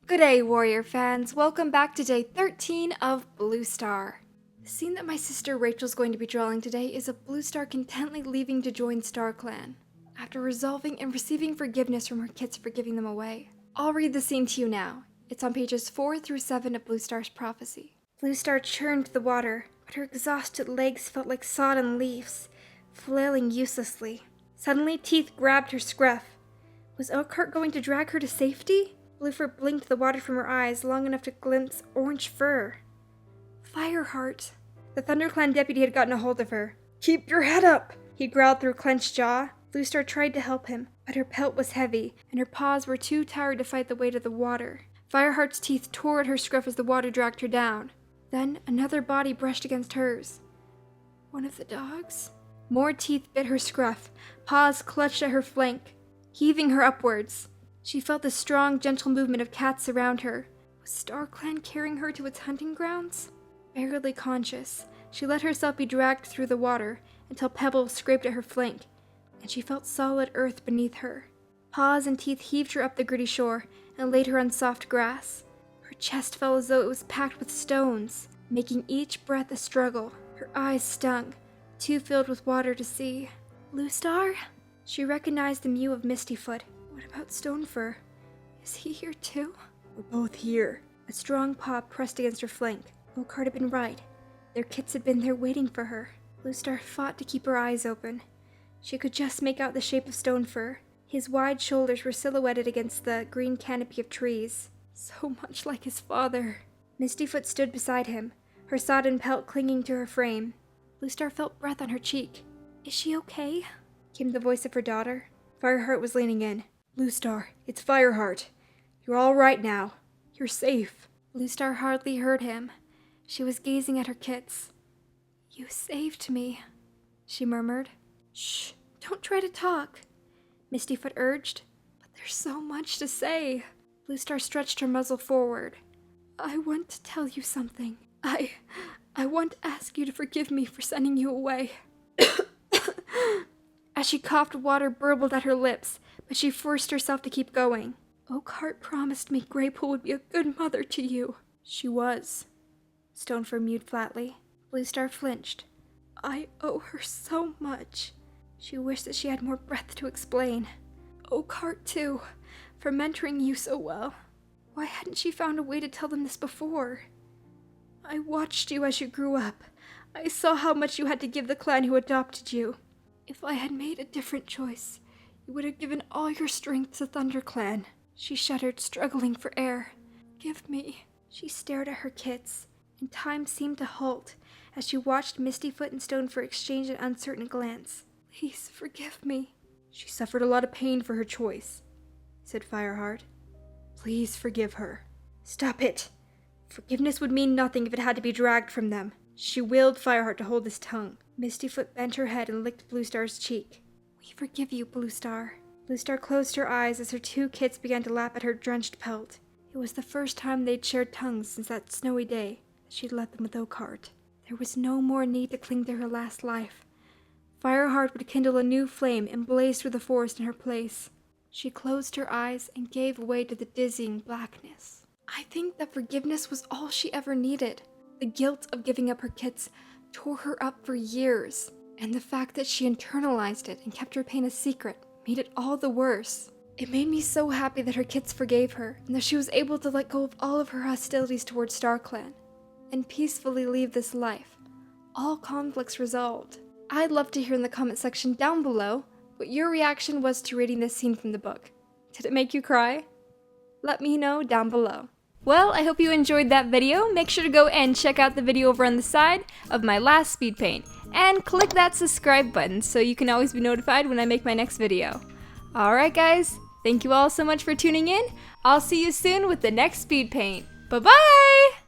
Good day, Warrior fans. Welcome back to day 13 of Bluestar. The scene that my sister Rachel's going to be drawing today is of Bluestar contently leaving to join StarClan, after resolving and receiving forgiveness from her kids for giving them away. I'll read the scene to you now. It's on pages 4 through 7 of Bluestar's prophecy. Bluestar churned the water, but her exhausted legs felt like sodden leaves, flailing uselessly. Suddenly, Teeth grabbed her scruff. Was Elkhart going to drag her to safety? Bluefur blinked the water from her eyes long enough to glimpse orange fur. Fireheart. The ThunderClan deputy had gotten a hold of her. "Keep your head up," he growled through clenched jaw. Bluestar tried to help him, but her pelt was heavy, and her paws were too tired to fight the weight of the water. Fireheart's teeth tore at her scruff as the water dragged her down. Then another body brushed against hers. One of the dogs? More teeth bit her scruff, paws clutched at her flank, heaving her upwards. She felt the strong, gentle movement of cats around her. Was StarClan carrying her to its hunting grounds? Barely conscious, she let herself be dragged through the water until pebbles scraped at her flank, and she felt solid earth beneath her. Paws and teeth heaved her up the gritty shore and laid her on soft grass. Her chest felt as though it was packed with stones, making each breath a struggle. Her eyes stung, too filled with water to see. Bluestar? She recognized the mew of Mistyfoot. What about Stonefur? Is he here too? We're both here. A strong paw pressed against her flank. Elkhart had been right. Their kits had been there waiting for her. Bluestar fought to keep her eyes open. She could just make out the shape of Stonefur. His wide shoulders were silhouetted against the green canopy of trees. So much like his father. Mistyfoot stood beside him, her sodden pelt clinging to her frame. Bluestar felt breath on her cheek. "Is she okay?" came the voice of her daughter. Fireheart was leaning in. "Bluestar, it's Fireheart. You're all right now. You're safe." Bluestar hardly heard him. She was gazing at her kits. "You saved me," she murmured. "Shh, don't try to talk," Mistyfoot urged. "But there's so much to say." Bluestar stretched her muzzle forward. "I want to tell you something. I want to ask you to forgive me for sending you away." As she coughed, water burbled at her lips, but she forced herself to keep going. "Elkhart promised me Graypool would be a good mother to you." "She was," Stonefur mewed flatly. Bluestar flinched. "I owe her so much." She wished that she had more breath to explain. "Elkhart, too, for mentoring you so well. Why hadn't she found a way to tell them this before? I watched you as you grew up. I saw how much you had to give the clan who adopted you. If I had made a different choice, you would have given all your strength to ThunderClan." She shuddered, struggling for air. "Give me." She stared at her kits, and time seemed to halt as she watched Mistyfoot and Stonefur exchange an uncertain glance. "Please forgive me." "She suffered a lot of pain for her choice," said Fireheart. "Please forgive her." "Stop it. Forgiveness would mean nothing if it had to be dragged from them." She willed Fireheart to hold his tongue. Mistyfoot bent her head and licked Bluestar's cheek. "We forgive you, Bluestar." Bluestar closed her eyes as her two kits began to lap at her drenched pelt. It was the first time they'd shared tongues since that snowy day that she'd left them with Elkhart. There was no more need to cling to her last life. Fireheart would kindle a new flame and blaze through the forest in her place. She closed her eyes and gave way to the dizzying blackness. I think that forgiveness was all she ever needed. The guilt of giving up her kits tore her up for years, and the fact that she internalized it and kept her pain a secret made it all the worse. It made me so happy that her kits forgave her, and that she was able to let go of all of her hostilities towards StarClan, and peacefully leave this life, all conflicts resolved. I'd love to hear in the comment section down below what your reaction was to reading this scene from the book. Did it make you cry? Let me know down below. Well, I hope you enjoyed that video. Make sure to go and check out the video over on the side of my last speed paint, and click that subscribe button so you can always be notified when I make my next video. Alright guys, thank you all so much for tuning in. I'll see you soon with the next speed paint. Bye-bye!